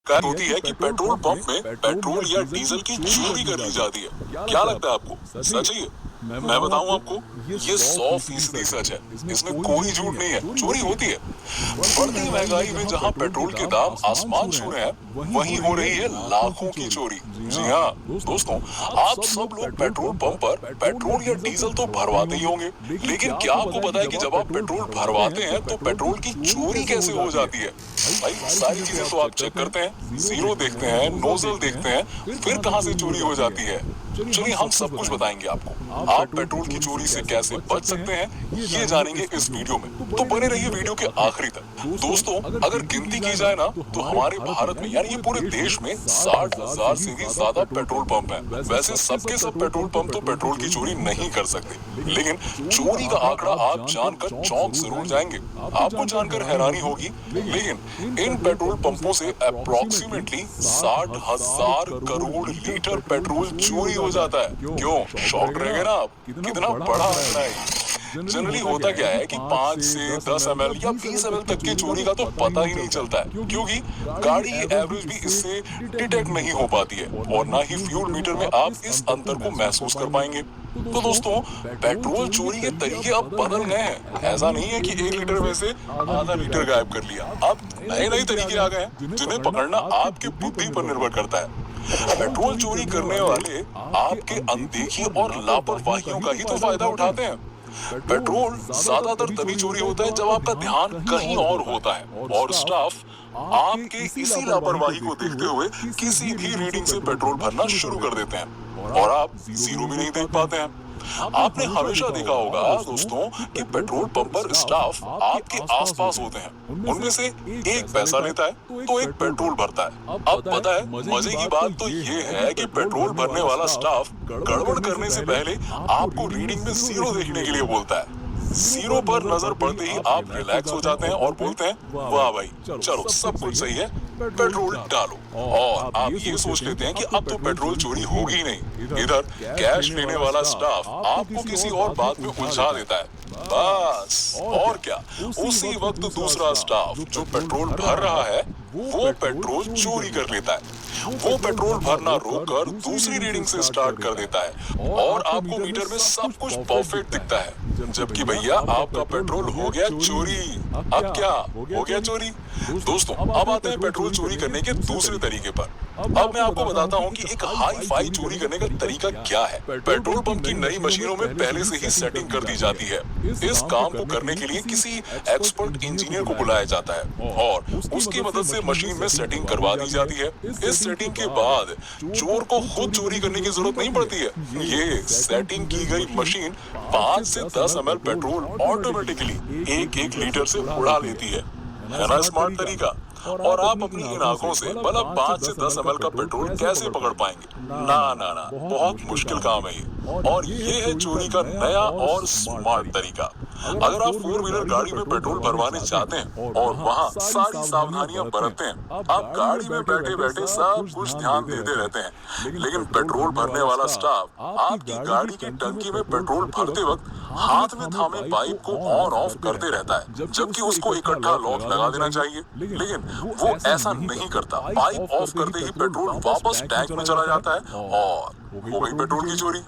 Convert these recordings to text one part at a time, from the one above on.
क्या होती है कि पेट्रोल पंप में पेट्रोल या डीजल की चोरी कर ली जाती है। क्या लगता है आपको, सच है ये? मैं बताऊं आपको, ये 100% सच है। इसमें कोई झूठ नहीं है, चोरी होती है। बढ़ती महंगाई में जहां पेट्रोल के दाम आसमान छू रहे हैं, वहीं हो रही है लाखों की चोरी। जी हाँ दोस्तों, आप सब लोग पेट्रोल पंप पर पेट्रोल या डीजल तो भरवाते ही होंगे, लेकिन क्या आपको पता है कि जब आप पेट्रोल भरवाते हैं तो पेट्रोल की चोरी कैसे हो जाती है? भाई सारी चीजें तो आप चेक करते हैं, जीरो देखते हैं, नोजल देखते हैं, फिर कहां से चोरी हो जाती है? चलिए हम सब कुछ बताएंगे आपको। आप पेट्रोल की चोरी से कैसे बच सकते हैं, ये जानेंगे इस वीडियो में, तो बने रहिए वीडियो के आखिरी तक। दोस्तों, अगर गिनती की जाए ना, तो हमारे भारत में यानी ये पूरे देश में 60,000 से भी ज्यादा पेट्रोल पंप हैं। वैसे सबके सब पेट्रोल पंप तो पेट्रोल की चोरी नहीं कर सकते, लेकिन चोरी का आंकड़ा आप जानकर चौंक जरूर जाएंगे। आपको जानकर हैरानी होगी, लेकिन इन पेट्रोल पंपों से अप्रोक्सीमेटली 60,000 करोड़ लीटर पेट्रोल चोरी हो जाता है। क्यों शॉक्ड रह गए ना आप? कितना बड़ा आंकड़ा है। जनरली होता क्या है कि 5 से 10 ml या 20 ml तक की चोरी का तो पता ही नहीं चलता है, क्योंकि गाड़ी एवरेज भी इससे डिटेक्ट नहीं हो पाती है और ना ही फ्यूल मीटर में आप इस अंतर को महसूस कर पाएंगे। तो दोस्तों, पेट्रोल चोरी के तरीके अब बदल गए हैं। ऐसा नहीं है कि 1 लीटर में से आधा लीटर गायब कर लिया। अब नए नए तरीके आ गए हैं, जिन्हें पकड़ना आपकी बुद्धि पर निर्भर करता है। पेट्रोल चोरी करने वाले आपके अनदेखी और लापरवाहियों का ही तो फायदा उठाते हैं। पेट्रोल ज्यादातर तभी चोरी होता है जब आपका ध्यान कहीं और होता है और स्टाफ आपके इसी लापरवाही को देखते हुए किसी भी रीडिंग से पेट्रोल भरना शुरू कर देते हैं और आप जीरो भी नहीं देख पाते हैं। आपने हमेशा देखा होगा दोस्तों कि पेट्रोल पंप पर स्टाफ आपके आसपास होते हैं। उनमें से एक पैसा लेता है तो एक पेट्रोल भरता है। अब पता है, मजे की बात तो ये है कि पेट्रोल भरने वाला स्टाफ गड़बड़ करने से पहले आपको रीडिंग में जीरो देखने के लिए बोलता है। जीरो पर नजर पड़ते ही आप रिलैक्स हो जाते हैं और बोलते हैं, वाह भाई, चलो सब कुछ सही है, पेट्रोल डालो। और आप ये सोच लेते हैं कि अब तो पेट्रोल चोरी होगी ही नहीं। इधर कैश लेने वाला स्टाफ आपको किसी और बात में उलझा देता है। बस और क्या, उसी वक्त दूसरा स्टाफ जो पेट्रोल भर रहा है वो पेट्रोल चोरी कर लेता है। वो पेट्रोल भरना रोककर दूसरी रीडिंग से स्टार्ट कर देता है और आपको मीटर में सब कुछ परफेक्ट दिखता है, जबकि भैया आपका पेट्रोल हो गया चोरी। अब क्या हो गया चोरी? दोस्तों, अब आते हैं पेट्रोल चोरी करने के दूसरे तरीके पर। अब मैं आपको बताता हूँ कि एक हाई फाई चोरी करने का तरीका क्या है। पेट्रोल पंप की नई मशीनों में पहले से ही सेटिंग कर दी जाती है। इस काम को करने के लिए किसी एक्सपर्ट इंजीनियर को बुलाया जाता है और उसकी मदद से मशीन में सेटिंग करवा दी जाती है। इस सेटिंग के बाद चोर को खुद चोरी करने की जरूरत नहीं पड़ती है। ये सेटिंग की गई मशीन 5 से 10 ml पेट्रोल ऑटोमेटिकली 1-1 लीटर से उड़ा लेती है ना स्मार्ट तरीका? और आप अपनी इन आंखों से भला 5 से 10 ml का पेट्रोल कैसे पकड़ पाएंगे? ना ना ना, बहुत मुश्किल काम है ये। और ये है चोरी का नया और स्मार्ट तरीका। अगर आप 4 व्हीलर गाड़ी में पेट्रोल भरवाने जाते हैं और वहाँ सारी सावधानियां बरतते हैं, आप गाड़ी में बैठे बैठे सब कुछ ध्यान देते रहते हैं, लेकिन पेट्रोल भरने वाला स्टाफ आपकी गाड़ी की टंकी में पेट्रोल भरते वक्त हाथ में थामे पाइप को ऑन ऑफ करते रहता है, जबकि उसको इकट्ठा लॉक लगा देना चाहिए, लेकिन वो ऐसा नहीं करता। पाइप ऑफ करते ही पेट्रोल वापस टैंक में चला जाता है और हो गई पेट्रोल की चोरी।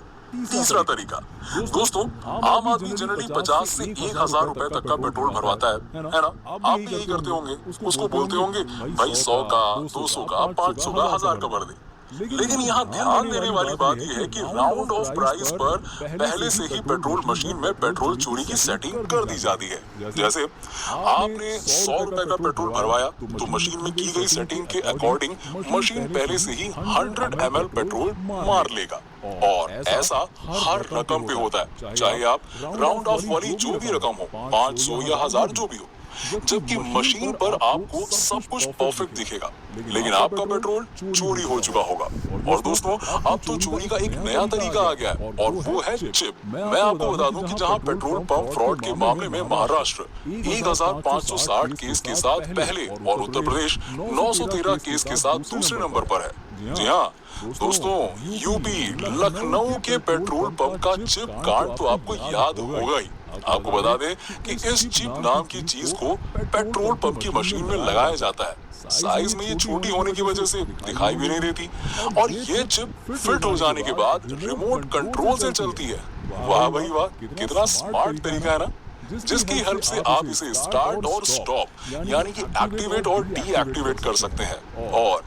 तीसरा तरीका, दोस्तों, आम आदमी जनरली 50 से 1,000 रुपए तक का पेट्रोल भरवाता है ना? आप भी यही करते होंगे। उसको बोलते होंगे, भाई 100 का, 200 का, 500 का, 1000 का भर दे। लेकिन यहाँ ध्यान देने वाली बात यह है कि राउंड ऑफ प्राइस पर पहले से ही पेट्रोल मशीन में पेट्रोल चोरी की सेटिंग कर दी जाती है। जैसे आपने 100 रुपए का पेट्रोल भरवाया तो मशीन में की गई सेटिंग के अकॉर्डिंग मशीन पहले से ही 100 ml पेट्रोल मार लेगा और ऐसा हर रकम पे होता है, चाहे आप राउंड ऑफ वाली जो भी रकम हो, 500 या 1000 जो भी हो, जबकि मशीन पर आपको सब कुछ परफेक्ट दिखेगा, लेकिन आपका पेट्रोल चोरी हो चुका होगा। और दोस्तों, अब तो चोरी का एक नया तरीका आ गया है और वो है चिप। मैं आपको बता दूं कि जहां पेट्रोल पंप फ्रॉड के मामले में महाराष्ट्र 1560 केस के साथ पहले और उत्तर प्रदेश 913 केस के साथ दूसरे नंबर पर है। जी हाँ दोस्तों, यूपी लखनऊ के पेट्रोल पंप का चिप कार्ड तो आपको याद होगा ही। आपको बता दें कि इस चिप नाम की चीज को पेट्रोल पंप की मशीन में लगाया जाता है साइज में ये छोटी होने की वजह से दिखाई भी नहीं देती, और ये चिप फिट हो जाने के बाद रिमोट कंट्रोल से चलती है। वाह भाई वाह, कितना स्मार्ट तरीका है ना, जिसकी हेल्प से आप इसे स्टार्ट और स्टॉप यानी कि एक्टिवेट और डीएक्टिवेट कर सकते हैं, और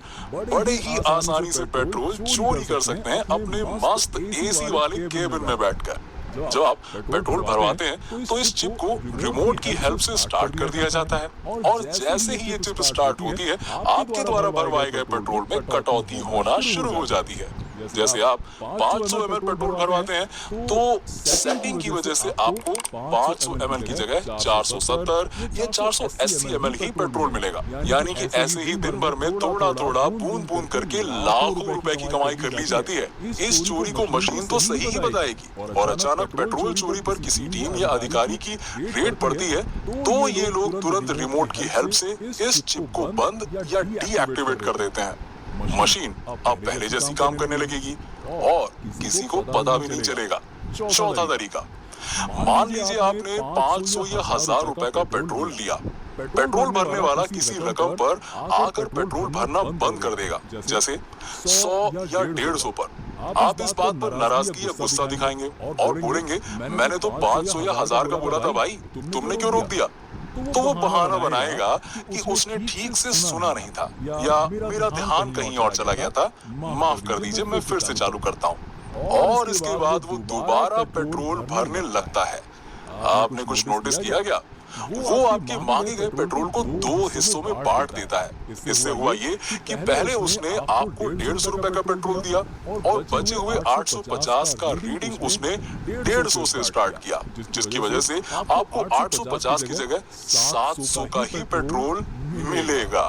बड़े ही आसानी से पेट्रोल चोरी कर सकते हैं अपने मस्त एसी वाले केबिन में बैठकर। जब आप पेट्रोल भरवाते हैं तो इस चिप को रिमोट की हेल्प से स्टार्ट कर दिया जाता है, और जैसे ही ये चिप स्टार्ट होती है आपके द्वारा भरवाए गए पेट्रोल में कटौती होना शुरू हो जाती है। जैसे आप 500 ml पेट्रोल भरवाते हैं तो सेटिंग की वजह से आपको 500 ml की जगह 470 या 480 ml ही पेट्रोल मिलेगा, यानी कि ऐसे ही दिन भर में थोड़ा थोड़ा बूंद बूंद करके लाखों रुपए की कमाई कर ली जाती है। इस चोरी को मशीन तो सही ही बताएगी, और अचानक पेट्रोल चोरी पर किसी टीम या अधिकारी की रेड पड़ती है तो ये लोग तुरंत रिमोट की हेल्प से इस चिप को बंद या डीएक्टिवेट कर देते हैं। मशीन अब पहले जैसी काम करने लगेगी और किसी को पता भी नहीं चलेगा। चौथा तरीका, मान लीजिए आपने 500 या 1000 रुपए का पेट्रोल लिया। पेट्रोल भरने वाला किसी रकम पर आकर पेट्रोल भरना बंद कर देगा, जैसे 100 या 150 पर। आप इस बात पर नाराजगी या गुस्सा दिखाएंगे और बोलेंगे, मैंने तो 500 या 1000 का बोला था भाई, तुमने क्यों रोक दिया? तो वो बहाना बनाएगा कि उसने ठीक से सुना नहीं था, या मेरा ध्यान कहीं और चला गया था, माफ कर दीजिए मैं फिर से चालू करता हूँ। और इसके बाद वो दोबारा पेट्रोल भरने लगता है। आपने कुछ नोटिस किया क्या? वो आपके मांगे गए पेट्रोल को 2 हिस्सों में बांट देता है। इससे हुआ ये कि पहले उसने आपको 150 रुपए का पेट्रोल दिया, और बचे हुए 850 का रीडिंग उसने 150 से स्टार्ट किया, जिसकी वजह से आपको 850 की जगह 700 का ही पेट्रोल मिलेगा।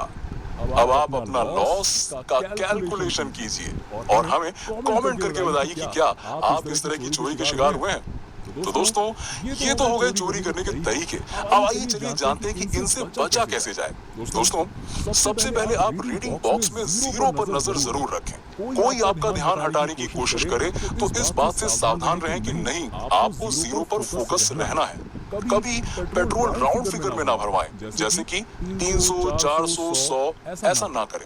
अब आप अपना लॉस का कैलकुलेशन कीजिए और हमें कमेंट करके बताइए कि क्या आप इस तरह की चोरी के शिकार हुए हैं। तो दोस्तों, ये तो हो गए चोरी करने के तरीके। अब आइए चलिए जानते हैं कि इनसे बचा कैसे जाए। दोस्तों, सबसे पहले आप रीडिंग बॉक्स में 0 पर नजर जरूर रखें। कोई आपका ध्यान हटाने की कोशिश करे तो इस बात से सावधान रहें कि नहीं, आपको 0 पर फोकस रहना है। कभी पेट्रोल राउंड फिगर में ना भरवाएं, जैसे कि 300, 400, 100 ऐसा ना करें।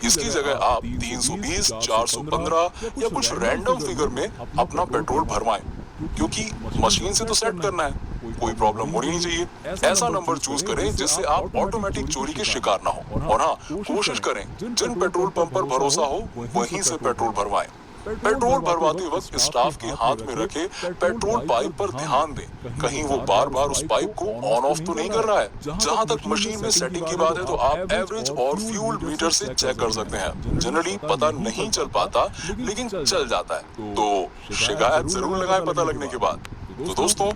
इसकी जगह आप 320, 415 या कुछ रैंडम फिगर में अपना पेट्रोल भरवाएं, क्योंकि मशीन से तो सेट करना है, कोई प्रॉब्लम होनी नहीं चाहिए। ऐसा नंबर चूज करें जिससे आप ऑटोमेटिक चोरी के शिकार ना हो, और हाँ, कोशिश करें जिन पेट्रोल पंप पर भरोसा हो वहीं से पेट्रोल भरवाएं। पेट्रोल भरवाते वक्त स्टाफ के हाथ में रखे पेट्रोल पाइप पर ध्यान दें, कहीं वो बार बार उस पाइप को ऑन ऑफ तो नहीं कर रहा है। जहां तक मशीन में सेटिंग की बात है तो आप एवरेज और फ्यूल मीटर से चेक कर सकते हैं। जनरली पता नहीं चल पाता, लेकिन चल जाता है, तो शिकायत जरूर लगाएं पता लगने के बाद। तो दोस्तों,